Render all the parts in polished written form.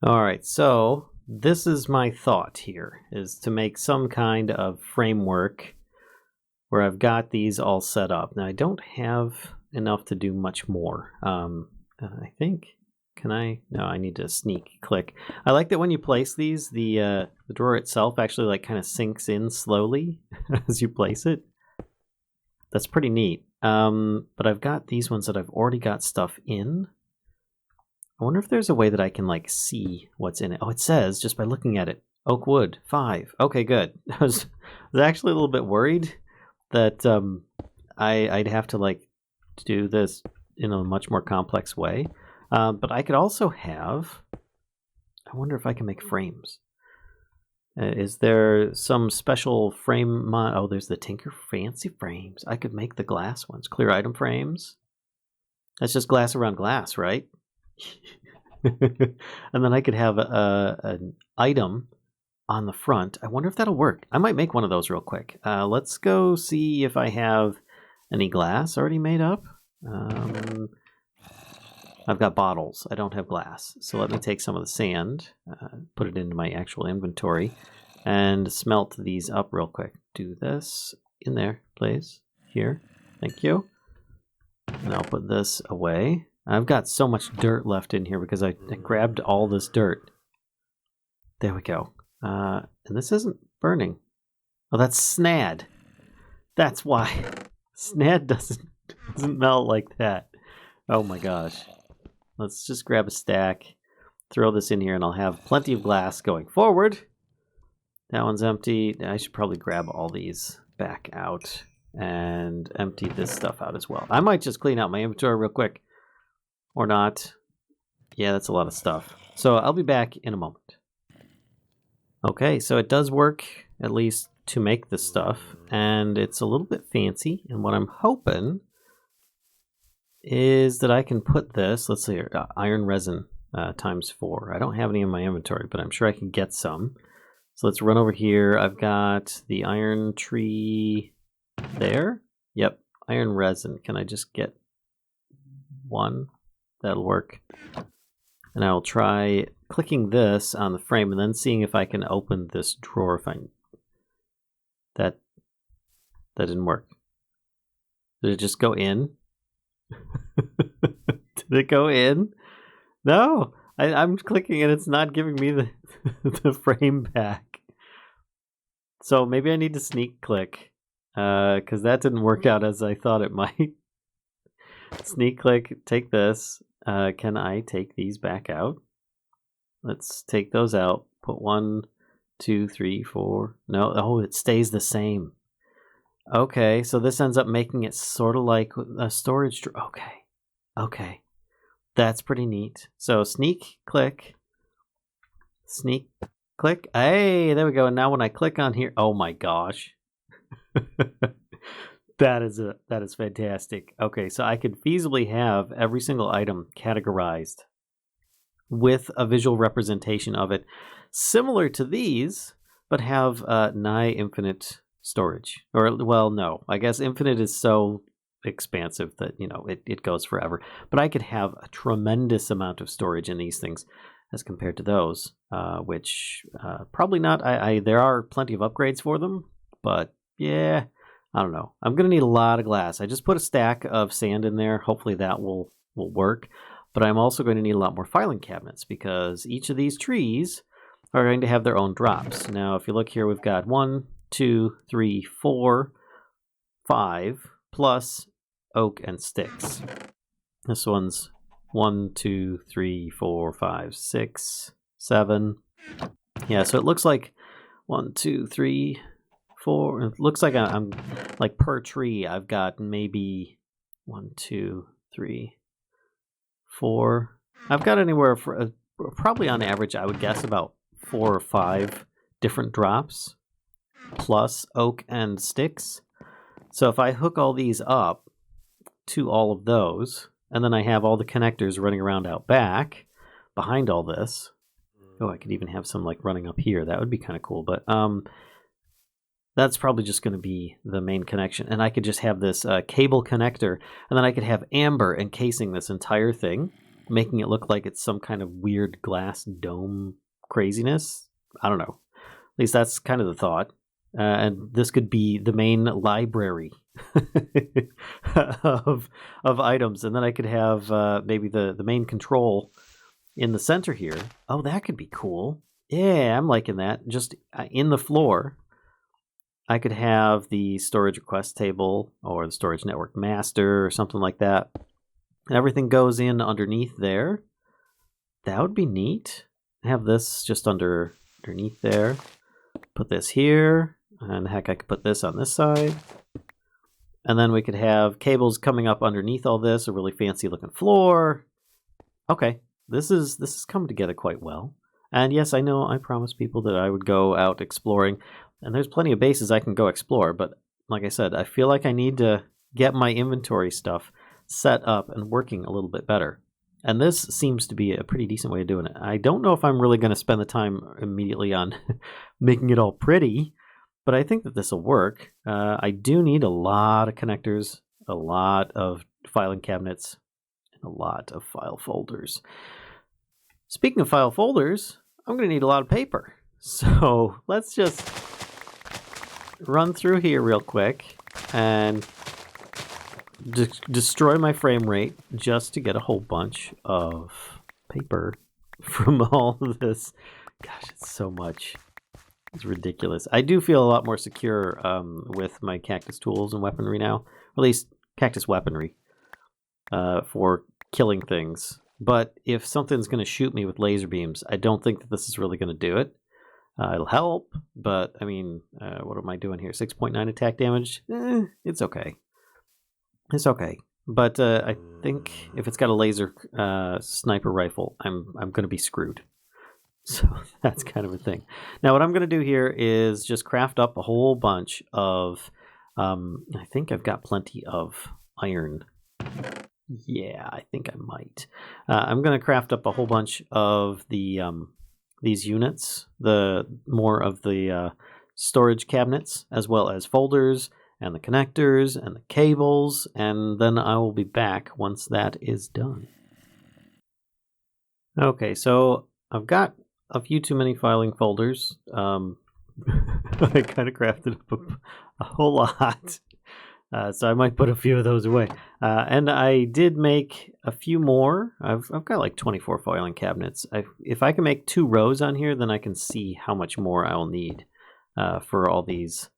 All right, so this is my thought here, is to make some kind of framework where I've got these all set up. Now, I don't have enough to do much more. I think, can I? No, I need to sneak click. I like that when you place these, the drawer itself actually like kind of sinks in slowly as you place it. That's pretty neat. But I've got these ones that I've already got stuff in. I wonder if there's a way that I can like see what's in it. Oh, it says just by looking at it, oak wood 5. Okay, good. I was actually a little bit worried that I'd have to like do this in a much more complex way. But I could also have. I wonder if I can make frames. Is there some special frame? Oh, there's the Tinker Fancy frames. I could make the glass ones. Clear item frames. That's just glass around glass, right? And then I could have an item on the front. I wonder if that'll work. I might make one of those real quick. Let's go see if I have any glass already made up. I've got bottles. I don't have glass. So let me take some of the sand, put it into my actual inventory, and smelt these up real quick. Do this in there, please. Here. Thank you. And I'll put this away. I've got so much dirt left in here because I grabbed all this dirt. There we go. And this isn't burning. Oh, that's snad. That's why. Snad doesn't melt like that. Oh my gosh. Let's just grab a stack, throw this in here, and I'll have plenty of glass going forward. That one's empty. I should probably grab all these back out and empty this stuff out as well. I might just clean out my inventory real quick. Or not. Yeah, that's a lot of stuff. So I'll be back in a moment. Okay, so it does work, at least to make this stuff, and it's a little bit fancy. And what I'm hoping is that I can put this, let's see here, iron resin times 4. I don't have any in my inventory, but I'm sure I can get some. So let's run over here. I've got the iron tree there. Yep, iron resin. Can I just get one? That'll work. And I'll try clicking this on the frame and then seeing if I can open this drawer. If that didn't work. Did it just go in? Did it go in? No, I'm clicking and it's not giving me the the frame back. So maybe I need to sneak click because that didn't work out as I thought it might. Sneak click, take this. Can I take these back out? Let's take those out. Put 1, 2, 3, 4. No, oh, it stays the same. Okay, so this ends up making it sort of like a storage drawer. Okay. That's pretty neat. So sneak click. Hey, there we go. And now when I click on here, oh my gosh. That is fantastic. Okay, so I could feasibly have every single item categorized with a visual representation of it, similar to these, but have nigh infinite storage. Or, well, no. I guess infinite is so expansive that, it goes forever. But I could have a tremendous amount of storage in these things as compared to those, which probably not. There are plenty of upgrades for them, but yeah, I don't know. I'm going to need a lot of glass. I just put a stack of sand in there. Hopefully that will work. But I'm also going to need a lot more filing cabinets because each of these trees are going to have their own drops. Now, if you look here, we've got 1, 2, 3, 4, 5, plus oak and sticks. This one's 1, 2, 3, 4, 5, 6, 7. Yeah, so it looks like 1, 2, 3, 4. It looks like I'm like per tree. I've got maybe 1, 2, 3, 4. I've got anywhere for probably on average, I would guess about 4 or 5 different drops plus oak and sticks. So if I hook all these up to all of those, and then I have all the connectors running around out back behind all this. Oh, I could even have some like running up here. That would be kind of cool. But that's probably just going to be the main connection. And I could just have this cable connector, and then I could have amber encasing this entire thing making it look like it's some kind of weird glass dome craziness. I don't know. At least that's kind of the thought. And this could be the main library of items, and then I could have maybe the main control in the center here. Oh, that could be cool. Yeah, I'm liking that. Just in the floor, I could have the storage request table or the storage network master or something like that. And everything goes in underneath there. That would be neat. Have this just underneath there. Put this here. And heck, I could put this on this side. And then we could have cables coming up underneath all this, a really fancy looking floor. Okay, this is coming together quite well. And yes, I know I promised people that I would go out exploring. And there's plenty of bases I can go explore. But like I said, I feel like I need to get my inventory stuff set up and working a little bit better. And this seems to be a pretty decent way of doing it. I don't know if I'm really going to spend the time immediately on making it all pretty. But I think that this will work. I do need a lot of connectors, a lot of filing cabinets, and a lot of file folders. Speaking of file folders, I'm going to need a lot of paper. So let's just run through here real quick and destroy my frame rate just to get a whole bunch of paper from all of this. Gosh, it's so much. It's ridiculous. I do feel a lot more secure with my cactus tools and weaponry now. At least cactus weaponry for killing things. But if something's going to shoot me with laser beams, I don't think that this is really going to do it. It'll help, but I mean, what am I doing here? 6.9 attack damage? It's okay. It's okay. But I think if it's got a laser sniper rifle, I'm going to be screwed. So that's kind of a thing. Now what I'm going to do here is just craft up a whole bunch of, I think I've got plenty of iron. Yeah, I think I might. I'm going to craft up a whole bunch of the these units, the more of the storage cabinets, as well as folders and the connectors and the cables, and then I will be back once that is done. Okay, so I've got a few too many filing folders. I kind of crafted up a whole lot. So I might put a few of those away. And I did make a few more. I've got like 24 filing cabinets. If I can make 2 rows on here, then I can see how much more I'll need for all these.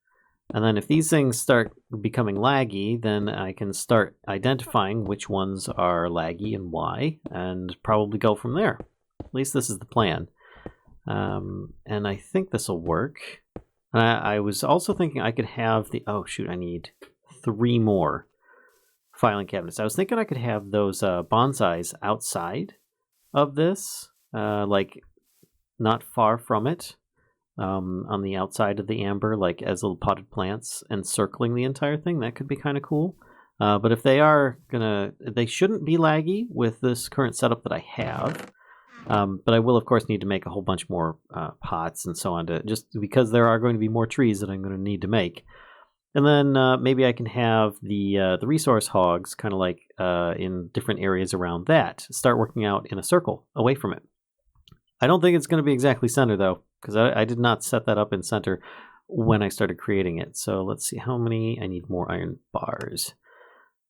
And then if these things start becoming laggy, then I can start identifying which ones are laggy and why, and probably go from there. At least this is the plan. And I think this will work. And I was also thinking I could have the... Oh, shoot, I need 3 more filing cabinets. I was thinking I could have those bonsais outside of this, like not far from it, on the outside of the amber, like as little potted plants encircling the entire thing. That could be kind of cool. But if they are they shouldn't be laggy with this current setup that I have. But I will, of course, need to make a whole bunch more pots and so on, just because there are going to be more trees that I'm going to need to make. And then maybe I can have the resource hogs kind of like in different areas around that. Start working out in a circle away from it. I don't think it's going to be exactly center, though, because I did not set that up in center when I started creating it. So let's see how many. I need more iron bars.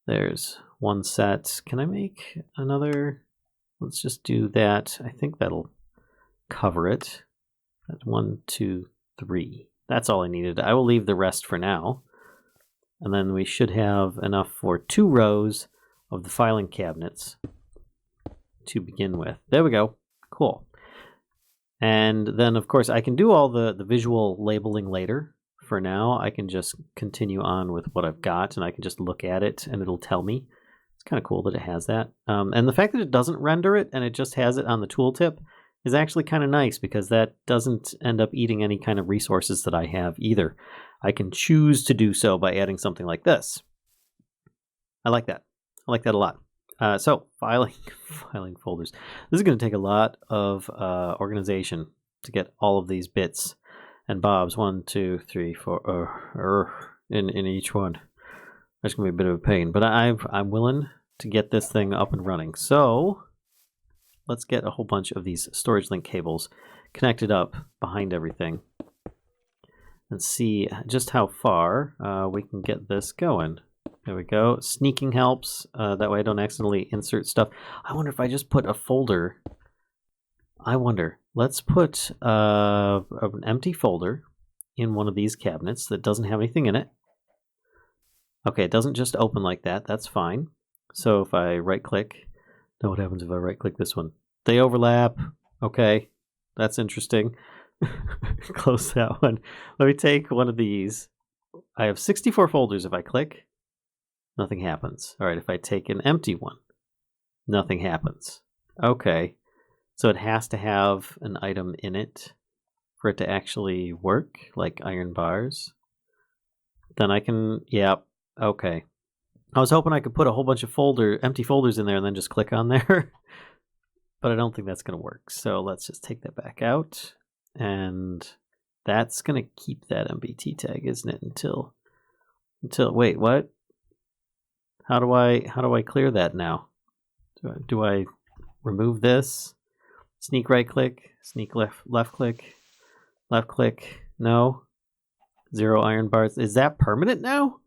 There's 1 set. Can I make another? Let's just do that. I think that'll cover it. That's 1, 2, 3. That's all I needed. I will leave the rest for now. And then we should have enough for 2 rows of the filing cabinets to begin with. There we go. Cool. And then, of course, I can do all the visual labeling later. For now, I can just continue on with what I've got, and I can just look at it, and it'll tell me. It's kind of cool that it has that. And the fact that it doesn't render it, and it just has it on the tooltip, is actually kind of nice, because that doesn't end up eating any kind of resources that I have either. I can choose to do so by adding something like this. I like that. I like that a lot. So, filing folders. This is going to take a lot of organization to get all of these bits and bobs. 1, 2, 3, 4, in each one. That's going to be a bit of a pain, but I'm willing to get this thing up and running. So, let's get a whole bunch of these storage link cables connected up behind everything and see just how far we can get this going. There we go. Sneaking helps. That way I don't accidentally insert stuff. I wonder if I just put a folder. I wonder. Let's put an empty folder in one of these cabinets that doesn't have anything in it. Okay, it doesn't just open like that. That's fine. So if I right-click, now what happens if I right-click this one? They overlap. Okay, that's interesting. Close that one. Let me take one of these. I have 64 folders. If I click, nothing happens. All right, if I take an empty one, nothing happens. Okay, so it has to have an item in it for it to actually work, like iron bars. Then I can, yeah, okay. I was hoping I could put a whole bunch of empty folders in there and then just click on there. But I don't think that's going to work. So let's just take that back out. And that's going to keep that MBT tag, isn't it? Until wait, what? How do I clear that now? Do I remove this? Sneak right click, sneak left click, left click. No. 0 iron bars. Is that permanent now?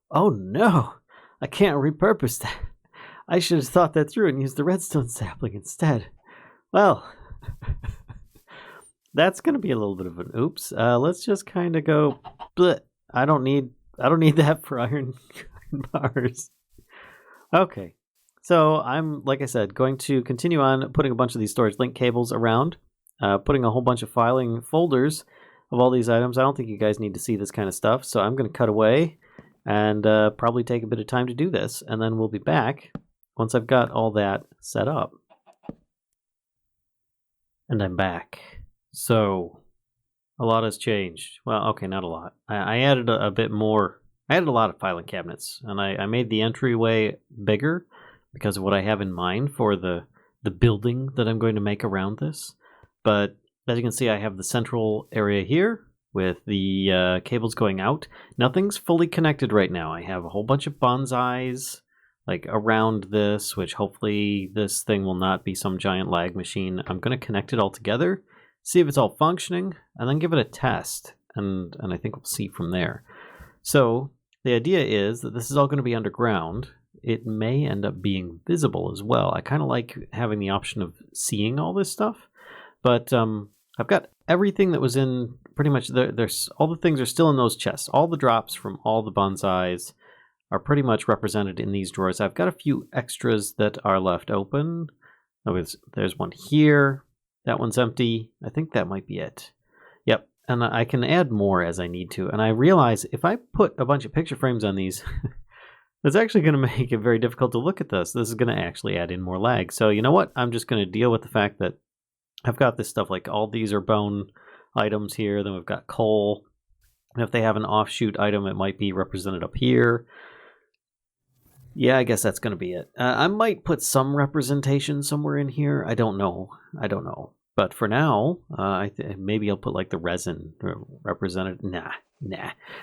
Oh no. I can't repurpose that. I should have thought that through and used the redstone sapling instead. Well, that's going to be a little bit of an oops. Let's just kind of go. Bleh. I don't need that for iron bars. Okay, so I'm, like I said, going to continue on putting a bunch of these storage link cables around, putting a whole bunch of filing folders of all these items. I don't think you guys need to see this kind of stuff, so I'm going to cut away and probably take a bit of time to do this, and then we'll be back once I've got all that set up. And I'm back. So, a lot has changed. Well, okay, not a lot. I added a bit more. I added a lot of filing cabinets, and I made the entryway bigger because of what I have in mind for the building that I'm going to make around this. But as you can see, I have the central area here with the cables going out. Nothing's fully connected right now. I have a whole bunch of bonsais like around this, which hopefully this thing will not be some giant lag machine. I'm going to connect it all together, see if it's all functioning, and then give it a test. And I think we'll see from there. So the idea is that this is all going to be underground. It may end up being visible as well. I kind of like having the option of seeing all this stuff. But I've got everything that was in pretty much there's all the things are still in those chests. All the drops from all the bonsais are pretty much represented in these drawers. I've got a few extras that are left open. Oh, there's one here. That one's empty. I think that might be it. Yep. And I can add more as I need to. And I realize if I put a bunch of picture frames on these, it's actually going to make it very difficult to look at this. This is going to actually add in more lag. So you know what? I'm just going to deal with the fact that I've got this stuff like all these are bone items here. Then we've got coal. And if they have an offshoot item, it might be represented up here. Yeah, I guess that's going to be it. I might put some representation somewhere in here. I don't know. But for now, maybe I'll put like the resin represented. Nah.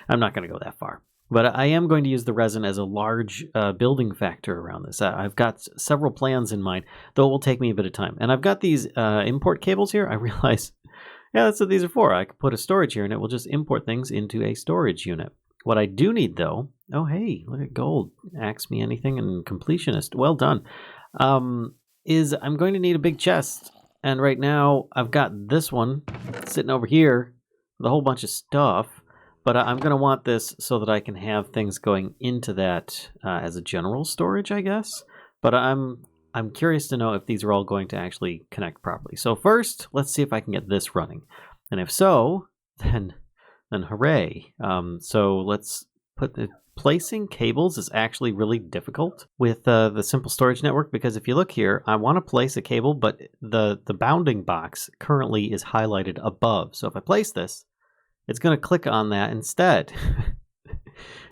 I'm not going to go that far. But I am going to use the resin as a large building factor around this. I've got several plans in mind, though it will take me a bit of time. And I've got these import cables here. I realize, yeah, that's what these are for. I could put a storage here and it will just import things into a storage unit. What I do need, though, oh, hey, look at gold. Ask me anything and completionist. Well done. Is I'm going to need a big chest. And right now, I've got this one sitting over here with a whole bunch of stuff. But I'm going to want this so that I can have things going into that as a general storage, I guess. But I'm curious to know if these are all going to actually connect properly. So first, let's see if I can get this running. And if so, then hooray. So let's put placing cables is actually really difficult with the simple storage network, because if you look here, I want to place a cable, but the bounding box currently is highlighted above. So if I place this, it's going to click on that instead.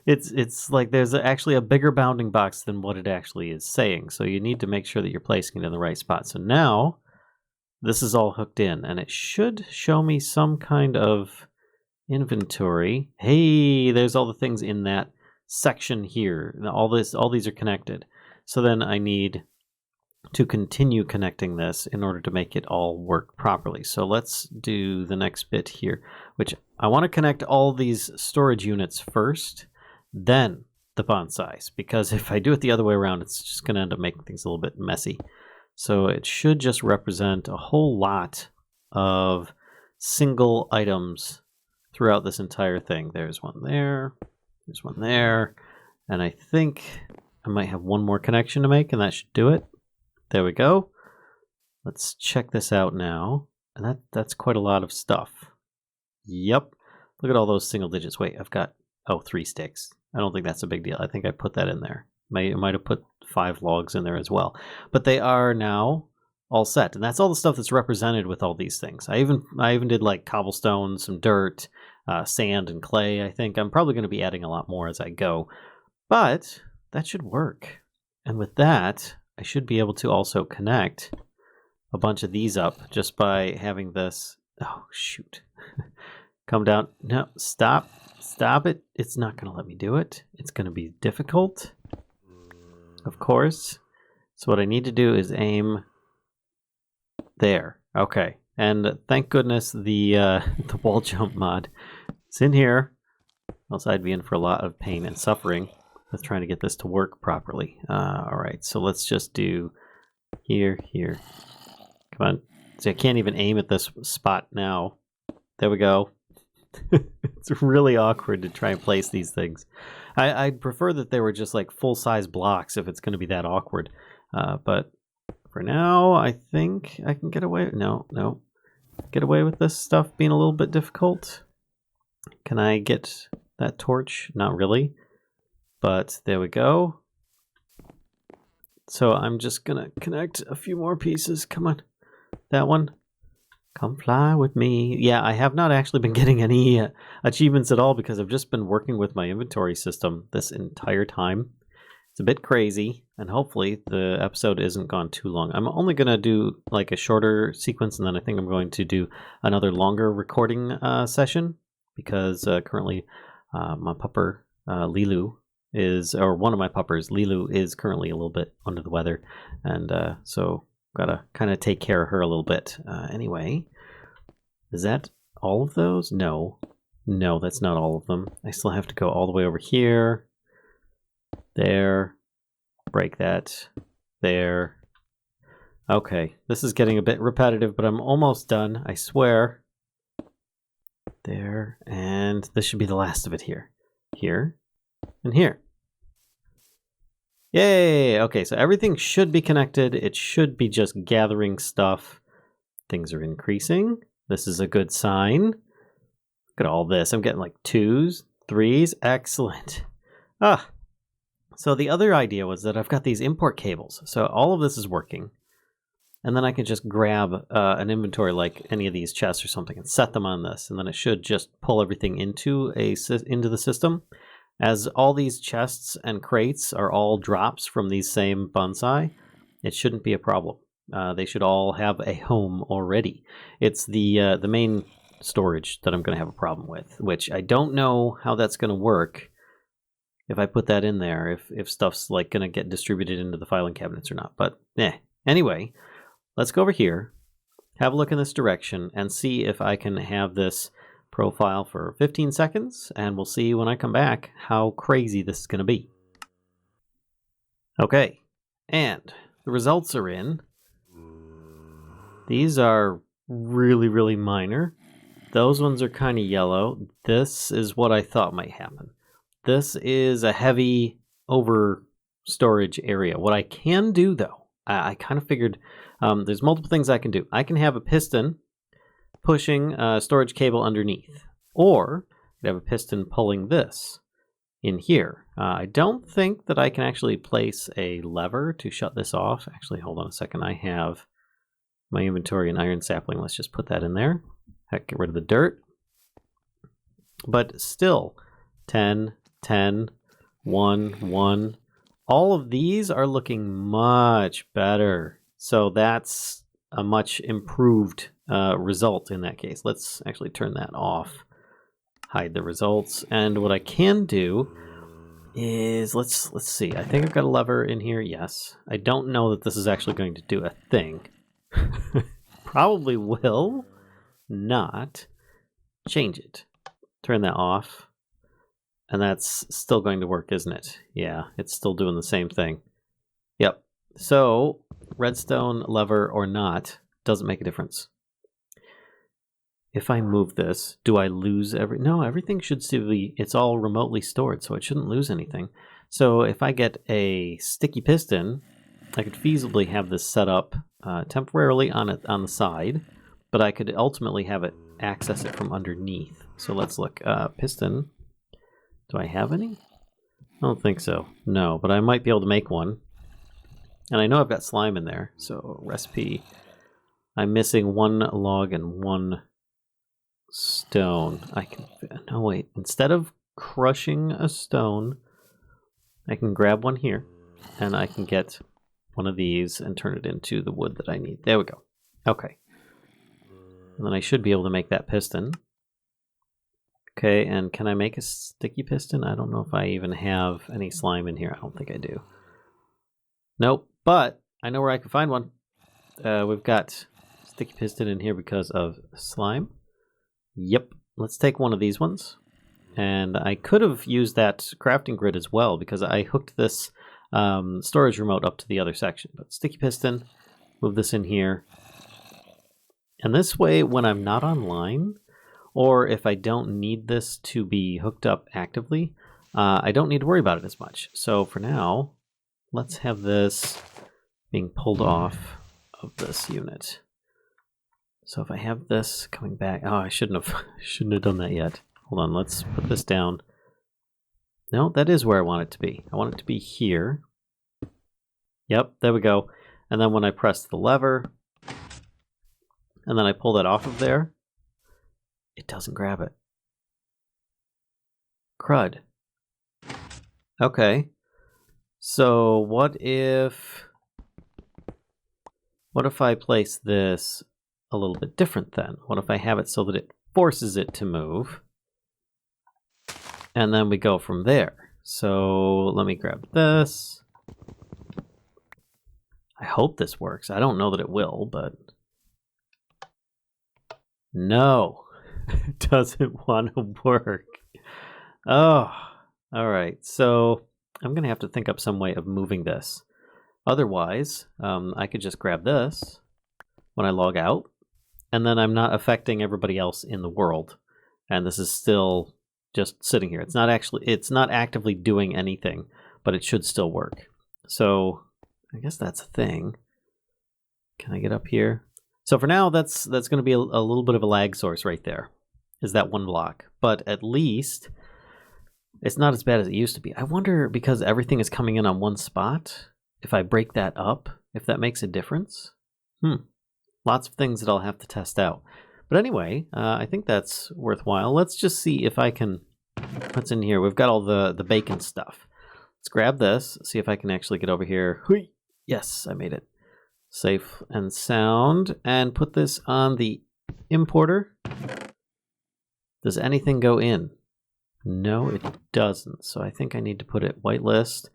It's like there's actually a bigger bounding box than what it actually is saying. So you need to make sure that you're placing it in the right spot. So now this is all hooked in, and it should show me some kind of inventory. Hey, there's all the things in that section here. All these are connected. So then I need to continue connecting this in order to make it all work properly. So let's do the next bit here, which I want to connect all these storage units first, then the bonsais, because if I do it the other way around, it's just going to end up making things a little bit messy. So it should just represent a whole lot of single items throughout this entire thing. There's one there, there's one there, and I think I might have one more connection to make, and that should do it. There we go. Let's check this out now. And that's quite a lot of stuff. Yep. Look at all those single digits. Wait, I've got, 3 sticks. I don't think that's a big deal. I think I put that in there. I might have put 5 logs in there as well. But they are now all set. And that's all the stuff that's represented with all these things. I even did like cobblestone, some dirt, sand and clay, I think. I'm probably going to be adding a lot more as I go. But that should work. And with that, I should be able to also connect a bunch of these up just by having this. Oh, shoot. Come down. No, stop. Stop it. It's not going to let me do it. It's going to be difficult, of course. So what I need to do is aim there. Okay. And thank goodness the wall jump mod is in here. Else I'd be in for a lot of pain and suffering with trying to get this to work properly. All right, so let's just do here. Come on. See, I can't even aim at this spot now. There we go. It's really awkward to try and place these things. I'd prefer that they were just like full-size blocks if it's going to be that awkward. But for now, I think I can get away. No. Get away with this stuff being a little bit difficult. Can I get that torch? Not really. But there we go. So I'm just going to connect a few more pieces. Come on. That one. Come fly with me. Yeah, I have not actually been getting any achievements at all because I've just been working with my inventory system this entire time. It's a bit crazy, and hopefully the episode isn't gone too long. I'm only going to do like a shorter sequence, and then I think I'm going to do another longer recording session because currently my pupper, Lilu, one of my puppers, Lilu, is currently a little bit under the weather, and so gotta kind of take care of her a little bit. Anyway, is that all of those? No, that's not all of them. I still have to go all the way over here. There. Break that. There. Okay, this is getting a bit repetitive, but I'm almost done, I swear. There, and this should be the last of it here. Here, and here. Yay! Okay, so everything should be connected. It should be just gathering stuff. Things are increasing. This is a good sign. Look at all this. I'm getting like 2s, 3s. Excellent. So the other idea was that I've got these import cables. So all of this is working. And then I can just grab an inventory like any of these chests or something and set them on this. And then it should just pull everything into the system. As all these chests and crates are all drops from these same bonsai, it shouldn't be a problem. They should all have a home already. It's the main storage that I'm going to have a problem with, which I don't know how that's going to work if I put that in there, if stuff's like going to get distributed into the filing cabinets or not. But anyway, let's go over here, have a look in this direction, and see if I can have this profile for 15 seconds, and we'll see when I come back how crazy this is going to be. Okay, and the results are in. These are really, really minor. Those ones are kind of yellow. This is what I thought might happen. This is a heavy over storage area. What I can do, though, I kind of figured there's multiple things I can do. I can have a piston pushing a storage cable underneath, or I have a piston pulling this in here. I don't think that I can actually place a lever to shut this off. Actually, hold on a second. I have my inventory and iron sapling. Let's just put that in there. Heck, get rid of the dirt. But still, 10, 10, 1, 1. All of these are looking much better. So that's a much improved result in that case. Let's actually turn that off. Hide the results. And what I can do is, let's see. I think I've got a lever in here. Yes. I don't know that this is actually going to do a thing. Probably will not. Change it. Turn that off. And that's still going to work, isn't it? Yeah, it's still doing the same thing. Yep. So, redstone, lever, or not, doesn't make a difference. If I move this, do I lose No, everything should still be... It's all remotely stored, so it shouldn't lose anything. So if I get a sticky piston, I could feasibly have this set up temporarily on the side, but I could ultimately have it access it from underneath. So let's look. Piston. Do I have any? I don't think so. No, but I might be able to make one. And I know I've got slime in there, so recipe. I'm missing 1 log and 1 stone. I can... No, wait. Instead of crushing a stone, I can grab one here, and I can get one of these and turn it into the wood that I need. There we go. Okay. And then I should be able to make that piston. Okay, and can I make a sticky piston? I don't know if I even have any slime in here. I don't think I do. Nope, but I know where I can find one. We've got sticky piston in here because of slime. Yep, let's take one of these ones. And I could have used that crafting grid as well because I hooked this storage remote up to the other section. But sticky piston, move this in here. And this way, when I'm not online, or if I don't need this to be hooked up actively, I don't need to worry about it as much. So for now, let's have this being pulled off of this unit. So if I have this coming back... Oh, I shouldn't have done that yet. Hold on, let's put this down. No, that is where I want it to be. I want it to be here. Yep, there we go. And then when I press the lever, and then I pull that off of there, it doesn't grab it. Crud. Okay. So what if I place this a little bit different then? What if I have it so that it forces it to move? And then we go from there. So let me grab this. I hope this works. I don't know that it will, but... No. It doesn't want to work. Oh, all right. So I'm going to have to think up some way of moving this. Otherwise, I could just grab this when I log out, and then I'm not affecting everybody else in the world. And this is still just sitting here. It's not actively doing anything, but it should still work. So I guess that's a thing. Can I get up here? So for now, that's going to be a little bit of a lag source right there, is that 1 block. But at least it's not as bad as it used to be. I wonder, because everything is coming in on one spot, if I break that up, if that makes a difference. Lots of things that I'll have to test out. But anyway, I think that's worthwhile. Let's just see if I can... What's in here? We've got all the bacon stuff. Let's grab this, see if I can actually get over here. Yes, I made it. Safe and sound. And put this on the importer. Does anything go in? No, it doesn't. So I think I need to put it whitelist.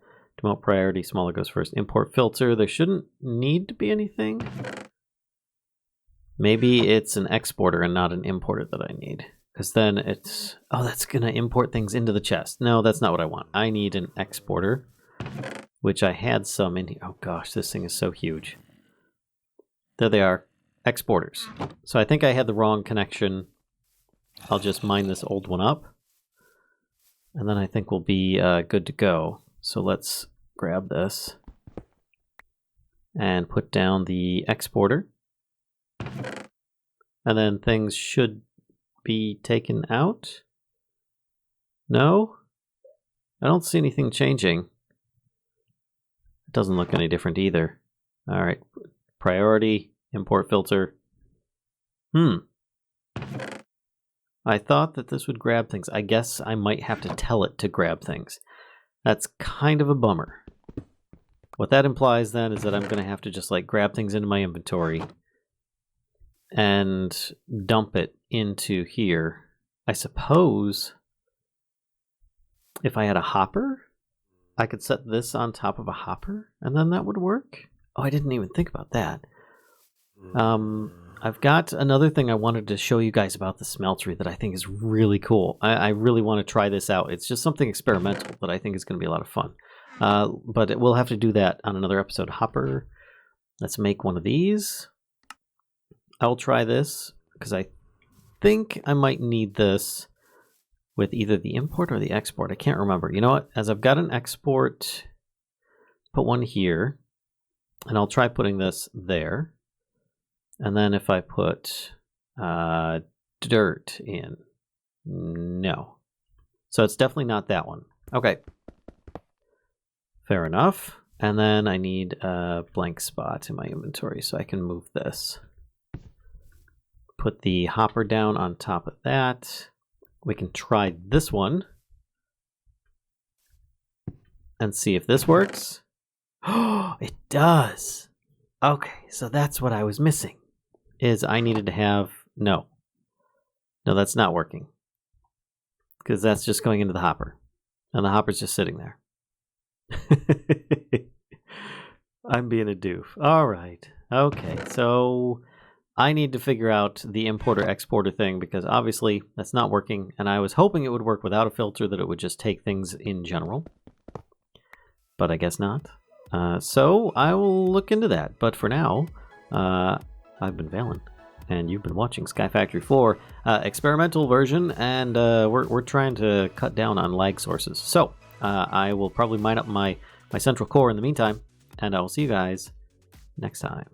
Demote priority, smaller goes first. Import filter. There shouldn't need to be anything. Maybe it's an exporter and not an importer that I need. Because then it's... Oh, that's going to import things into the chest. No, that's not what I want. I need an exporter, which I had some in here. Oh gosh, this thing is so huge. There they are. Exporters. So I think I had the wrong connection. I'll just mine this old one up. And then I think we'll be good to go. So let's grab this and put down the exporter. And then things should be taken out. No? I don't see anything changing. It doesn't look any different either. All right. Priority, import filter. I thought that this would grab things. I guess I might have to tell it to grab things. That's kind of a bummer. What that implies then is that I'm going to have to just like grab things into my inventory and dump it into here. I suppose if I had a hopper, I could set this on top of a hopper, and then that would work. Oh, I didn't even think about that. I've got another thing I wanted to show you guys about the smeltery that I think is really cool. I really want to try this out. It's just something experimental that I think is going to be a lot of fun. But we'll have to do that on another episode. Hopper. Let's make one of these. I'll try this because I think I might need this with either the import or the export. I can't remember. You know what? As I've got an export, put one here, and I'll try putting this there. And then if I put dirt in, no. So it's definitely not that one. Okay. Fair enough. And then I need a blank spot in my inventory so I can move this. Put the hopper down on top of that. We can try this one and see if this works. Oh, it does. Okay, so that's what I was missing. Is I needed to have... No, that's not working. Because that's just going into the hopper. And the hopper's just sitting there. I'm being a doof. All right. Okay, so I need to figure out the importer-exporter thing because obviously that's not working. And I was hoping it would work without a filter, that it would just take things in general. But I guess not. So I will look into that. But for now... I've been Valen, and you've been watching Sky Factory 4 experimental version, and we're trying to cut down on lag sources. So I will probably mine up my central core in the meantime, and I will see you guys next time.